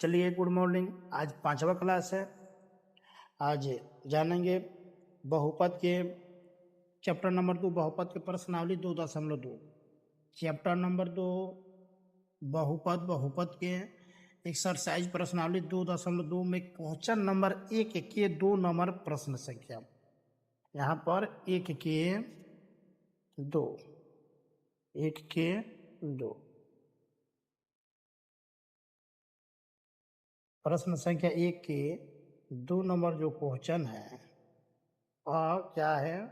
चलिए good morning. आज 5वां क्लास है। आज जानेंगे बहुपद के चैप्टर नंबर 2 बहुपद के प्रश्नावली 2.2। चैप्टर नंबर 2 बहुपद के एक्सरसाइज प्रश्नावली 2.2 में क्वेश्चन नंबर 1 के 2 नंबर प्रश्न संख्या। यहाँ पर 1 के 2 प्रश्न संख्या 1 के 2 नंबर जो क्वेश्चन है वह क्या है।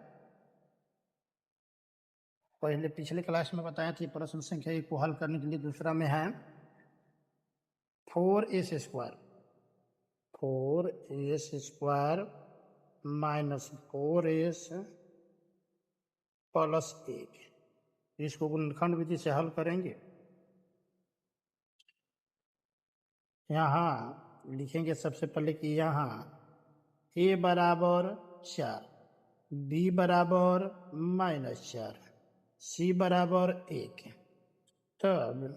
पहले पिछले क्लास में बताया थी प्रश्न संख्या 1 को हल करने के लिए। दूसरा में है 4s square minus 4s plus 1। इसको गुणनखंड विधि से हल करेंगे। यहाँ लिखेंगे सबसे पहले कि यहाँ a बराबर 4, b बराबर -4, c बराबर 1। तब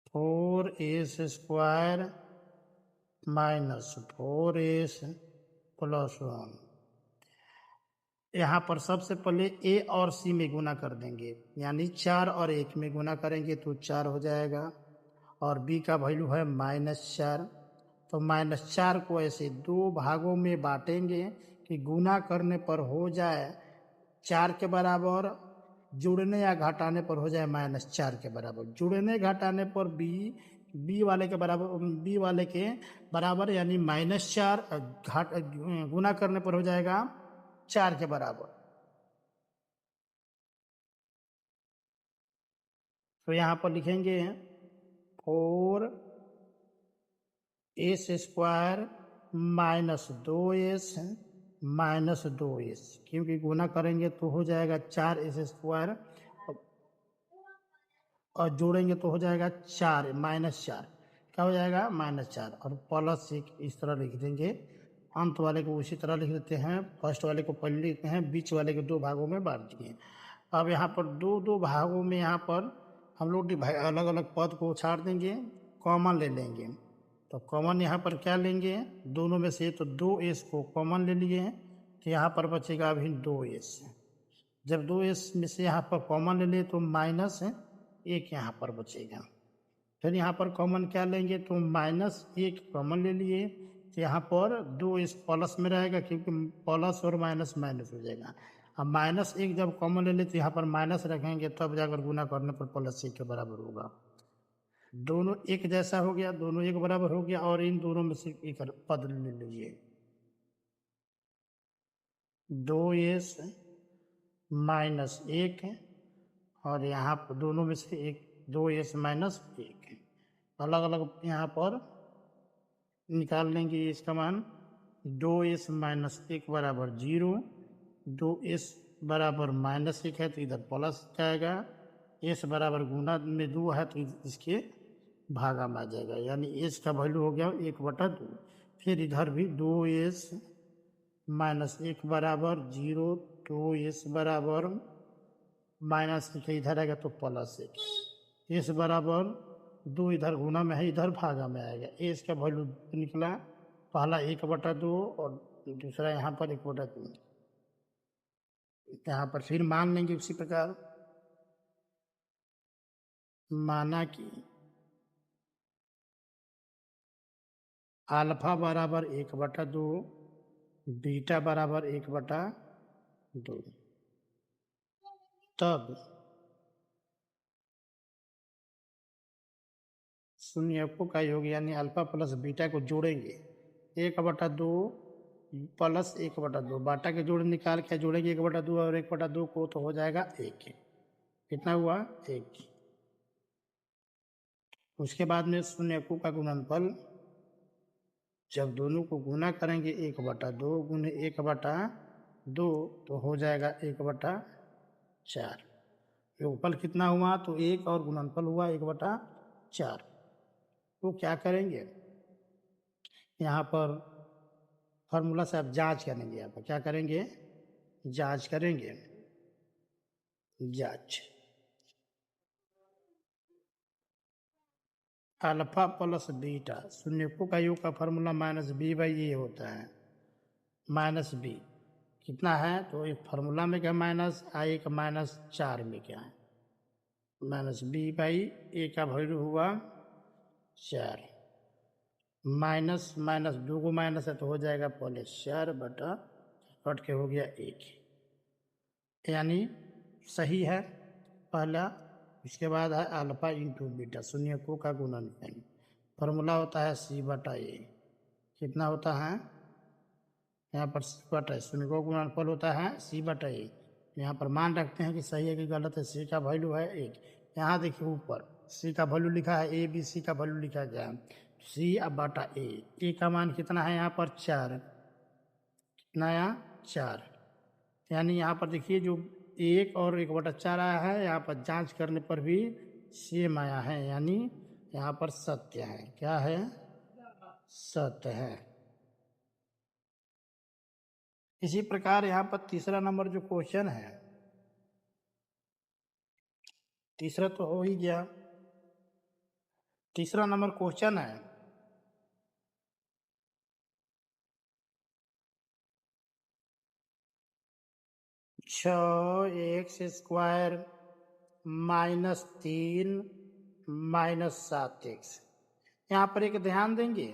4s square minus 4s plus 1। यहाँ पर सबसे पहले a और c में गुना कर देंगे, यानी 4 और 1 में गुना करेंगे तो 4 हो जाएगा। और b का वैल्यू है -4, तो -4 को ऐसे 2 भागों में बांटेंगे कि गुना करने पर हो जाए 4 के बराबर, जुड़ने या घटाने पर हो जाए -4 के बराबर। जुड़ने घटाने पर b वाले के बराबर यानी -4, गुना करने पर हो जाएगा 4 के बराबर। तो यहाँ पर लिखेंगे 4s स्क्वायर माइनस 2s, क्योंकि गुना करेंगे तो हो जाएगा 4s स्क्वायर और जोड़ेंगे तो हो जाएगा 4 -4। क्या हो जाएगा? -4 और प्लस 1। इस तरह लिख देंगे। अंत वाले को उसी तरह लिख देते हैं। फर्स्ट वाले को पहले लिखते हैं, बीच वाले को 2 भागों में बांट दिए। अब यहाँ पर 2 भागों में यहाँ पर हम लोग अलग अलग पद को छाड़ देंगे, कॉमन ले लेंगे। तो कॉमन यहाँ पर क्या लेंगे? दोनों में से तो 2s को कॉमन ले लिए, तो यहाँ पर बचेगा अभी 2s। जब 2s में से यहाँ पर कॉमन ले लिए तो -1 यहाँ पर बचेगा। फिर यहाँ पर कॉमन क्या लेंगे? तो -1 कॉमन ले लिए, तो यहाँ पर 2s प्लस में रहेगा, क्योंकि प्लस और माइनस हो जाएगा। अब -1 जब कॉमन ले लेते तो यहाँ पर माइनस रखेंगे, तब जाकर गुना करने पर +1 के बराबर होगा। दोनों एक जैसा हो गया, दोनों एक बराबर हो गया। और इन दोनों में से एक पद ले लीजिए, 2s -1, और यहाँ पर दोनों में से एक 2s -1 अलग अलग यहाँ पर निकाल लेंगे। इसका मान 2s -1 बराबर 0, 2s बराबर -1 है तो इधर प्लस जाएगा, s बराबर गुना में 2 है तो इसके भागा में आ जाएगा, यानी s का वैल्यू हो गया 1/2। फिर इधर भी 2s -1 बराबर 0, 2s बराबर -1 इधर आएगा तो +1, s बराबर 2 इधर गुना में है, इधर भागा में आएगा। s का वैल्यू निकला पहला 1/2 और दूसरा यहाँ पर 1/2। यहाँ पर फिर मान लेंगे उसी प्रकार। माना कि अल्फा बराबर 1/2, बीटा बराबर 1/2। तब शून्यकों का योग यानी अल्फा प्लस बीटा को जोड़ेंगे। 1/2 प्लस 1/2, बाटा के जोड़ निकाल के जोड़ेंगे 1/2 और 1/2 को, तो हो जाएगा 1। कितना हुआ? 1। उसके बाद में शून्यकों का गुणनफल, जब दोनों को गुना करेंगे 1/2 गुने 1/2 तो हो जाएगा 1/4। योगफल कितना हुआ? तो 1 और गुणनफल हुआ 1/4। तो क्या करेंगे? यहाँ पर फार्मूला से आप जांच करेंगे। यहाँ पर क्या करेंगे? जांच करेंगे। जांच अल्फा प्लस बीटा, शून्यकों का योग का फॉर्मूला माइनस बी बाई ए होता है। माइनस बी कितना है, तो एक फार्मूला में क्या माइनस, आई का माइनस 4 में क्या है माइनस बी बाई ए का वैल्यू हुआ 4, माइनस माइनस 2 को माइनस है तो हो जाएगा प्लस 4 बटा कट के हो गया 1, यानी सही है पहला। इसके बाद है अल्फा इंटू बीटा, शून्यकों का गुणनफल, फॉर्मूला होता है सी बटा ए। कितना होता है यहाँ पर, सी बटा ए, शून्यकों का गुणनफल होता है सी बटा ए। यहाँ पर मान रखते हैं कि सही है कि गलत है। सी का वैल्यू है 1। यहाँ देखिए ऊपर सी का वैल्यू लिखा है, ए बी सी का वैल्यू लिखा गया है, सी अब बटा ए का मान कितना है यहाँ पर 4, कितना यहाँ 4, यानी यहाँ पर देखिए जो 1 और 1/4 आया है, यहाँ पर जांच करने पर भी सेम आया है, यानी यहाँ पर सत्य है। क्या है, सत्य है। इसी प्रकार यहाँ पर तीसरा नंबर जो क्वेश्चन है, तीसरा तो हो ही गया। तीसरा नंबर क्वेश्चन है 6x² माइनस 3 माइनस 7x। यहाँ पर एक ध्यान देंगे,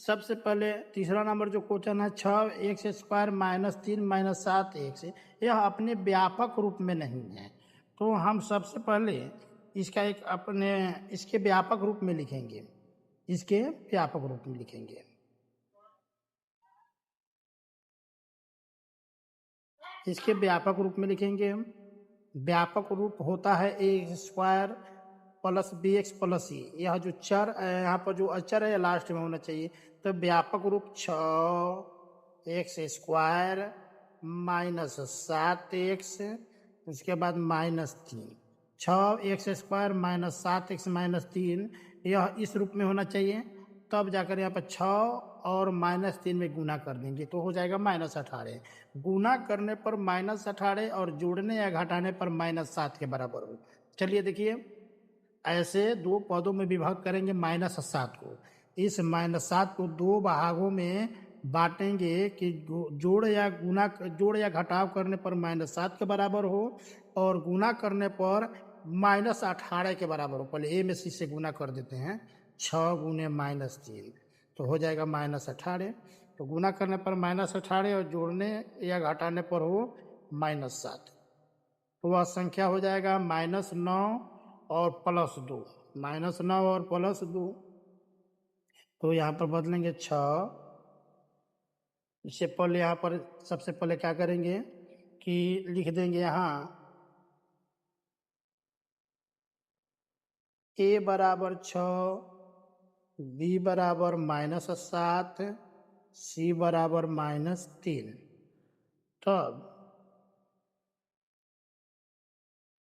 सबसे पहले तीसरा नंबर जो क्वेश्चन है 6x² माइनस 3 माइनस 7x, यह अपने व्यापक रूप में नहीं है, तो हम सबसे पहले इसका एक अपने इसके व्यापक रूप में लिखेंगे, इसके व्यापक रूप में लिखेंगे। इसके व्यापक रूप में लिखेंगे हम। व्यापक रूप होता है a² plus bx plus e। यह जो चर यहाँ पर जो अचर है लास्ट में होना चाहिए, तो व्यापक रूप 6x² माइनस 7x, उसके बाद minus 3, 6x² minus 7x minus 3, यह इस रूप में होना चाहिए। तब जाकर यहाँ पर 6 और माइनस 3 में गुना कर देंगे तो हो जाएगा माइनस 18। गुना करने पर माइनस 18 और जोड़ने या घटाने पर माइनस 7 के बराबर हो। चलिए देखिए, ऐसे दो पदों में विभाग करेंगे माइनस 7 को। इस माइनस 7 को दो भागों में बांटेंगे कि जोड़ या घटाव करने पर माइनस 7 के बराबर हो और गुना करने पर माइनस 18 के बराबर हो। पहले ए में सी से गुना कर देते हैं, 6 गुने माइनस 3 तो हो जाएगा माइनस 18। तो गुना करने पर माइनस 18 और जोड़ने या घटाने पर हो माइनस 7, तो वह संख्या हो जाएगा -9 और +2, -9 और +2। तो यहाँ पर बदलेंगे 6। इससे पहले यहाँ पर सबसे पहले क्या करेंगे कि लिख देंगे यहाँ a बराबर 6, b बराबर -7, c बराबर -3। तब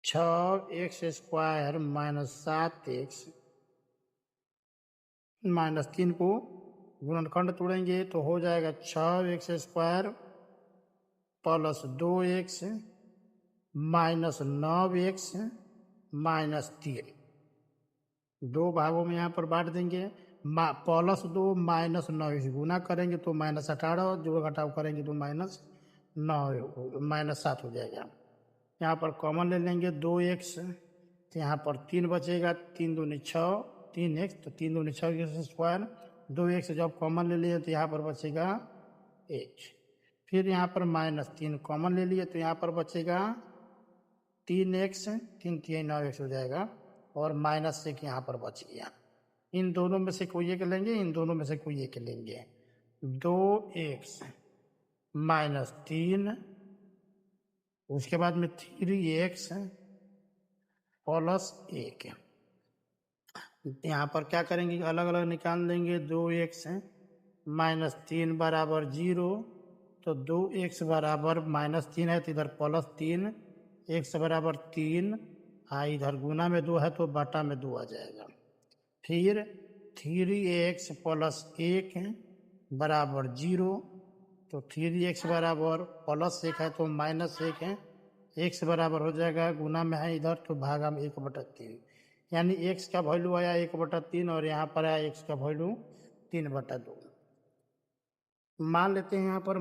6x² माइनस 7x माइनस 3 को गुणनखंड तोड़ेंगे तो हो जाएगा 6x² plus 2x minus 9x minus 3। दो भागों में यहाँ पर बांट देंगे, +2 माइनस 9, गुना करेंगे तो -18, जो घटाव करेंगे तो -9 माइनस 7 हो जाएगा। यहाँ पर कॉमन ले लेंगे 2x, तो यहाँ पर 3 बचेगा, 3 दूनी 6, 3x, तो 3 दूनी 6x², 2x जब कॉमन ले लिए तो यहाँ पर बचेगा 1। फिर यहाँ पर -3 कॉमन ले लिए तो यहाँ पर बचेगा 3x, 3 3 9x हो जाएगा और -1 यहाँ पर बच गया। इन दोनों में से कोई एक लेंगे, इन दोनों में से कोई एक लेंगे। 2x -3, उसके बाद में 3x प्लस 1। यहाँ पर क्या करेंगे, अलग अलग निकाल देंगे। 2x -3 बराबर 0, तो 2x बराबर -3 है तो इधर +3, x बराबर 3, इधर गुना में 2 है तो बटा में 2 आ जाएगा। फिर 3x प्लस 1 बराबर 0, तो 3x बराबर +1 है तो -1 है, x बराबर हो जाएगा, गुना में है इधर तो भागा में 1/3, यानी x का वैल्यू आया 1/3 और यहाँ पर आया x का वैल्यू 3/2। मान लेते हैं यहाँ पर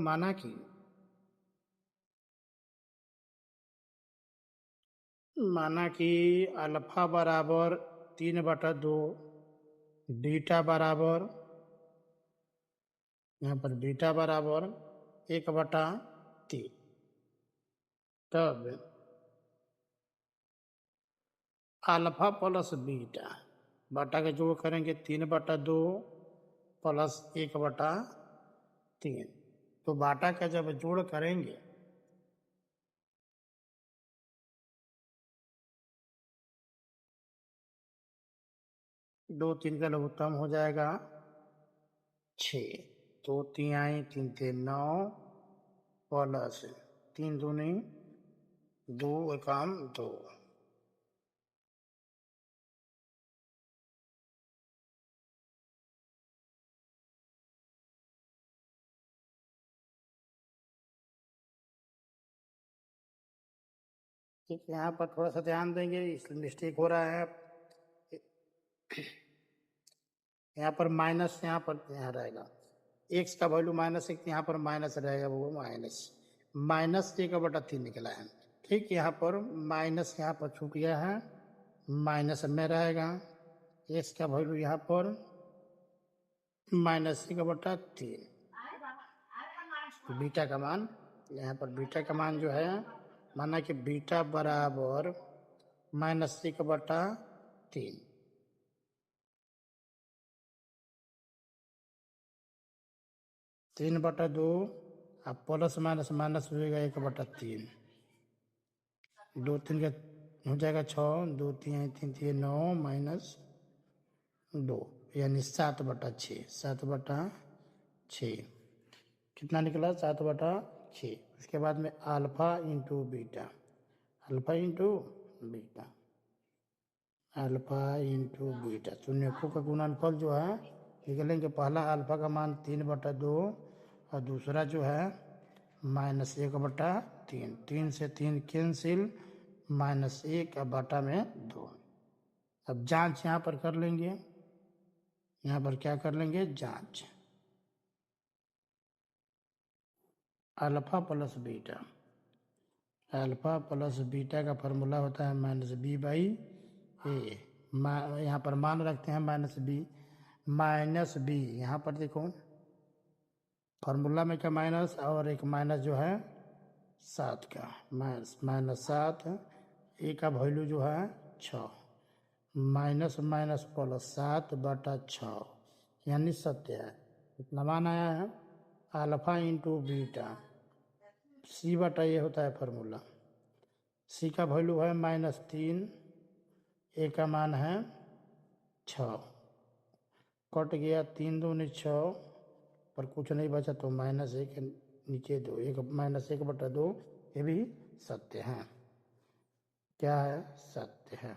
माना कि अल्फा बराबर 3/2, बीटा बराबर, यहाँ पर बीटा बराबर 1/3। तब अल्फा प्लस बीटा बटा के जोड़ करेंगे 3/2 प्लस 1/3। तो बाटा का जब जोड़ करेंगे दो तीन का लघुत्तम हो जाएगा 6। तो 3 आई 3 × 9 प्लस 3 दूनी 2 एकाम 2। ठीक, यहाँ पर थोड़ा सा ध्यान देंगे, इसलिए मिस्टेक हो रहा है। यहाँ पर माइनस, यहाँ पर यहाँ रहेगा x का वैल्यू -1, यहाँ पर माइनस रहेगा, वो -1/3 निकला है। ठीक, यहाँ पर माइनस यहाँ पर छूट गया है, माइनस में रहेगा। x का वैल्यू यहाँ पर -1/3। बीटा का मान, यहाँ पर बीटा का मान जो है, माना कि बीटा बराबर -1/3। तीन बटा दो, अब प्लस माइनस माइनस हो जाएगा 1/3। 2 3 का हो जाएगा 6, 2 3 3 3 9 -2 यानी 7/6। 7/6 कितना निकला? 7/6। उसके बाद में alpha into beta, alpha into beta, alpha into beta. शून्यकों का गुणनफल जो है निकलेंगे, पहला अल्फा का मान 3/2 और दूसरा जो है -1/3। 3 से 3 कैंसिल, -1 और बटा में 2। अब जांच यहाँ पर कर लेंगे, यहाँ पर क्या कर लेंगे? जांच। Alpha plus beta, alpha plus beta का फॉर्मूला होता है -b/a। यहाँ पर मान रखते हैं -b। यहाँ पर देखो फॉर्मूला में क्या माइनस, और एक माइनस जो है 7 का, -7। ए का वैल्यू जो है 6, माइनस माइनस प्लस 7/6 यानी 7 है। इतना मान आया है। अल्फा इंटू बीटा, c/a होता है फॉर्मूला। c का वैल्यू है -3, ए का मान है 6, कट गया 3 दूनी 6, पर कुछ नहीं बचा तो -1 नीचे 2, -1/2। ये भी सत्य है। क्या है? सत्य है।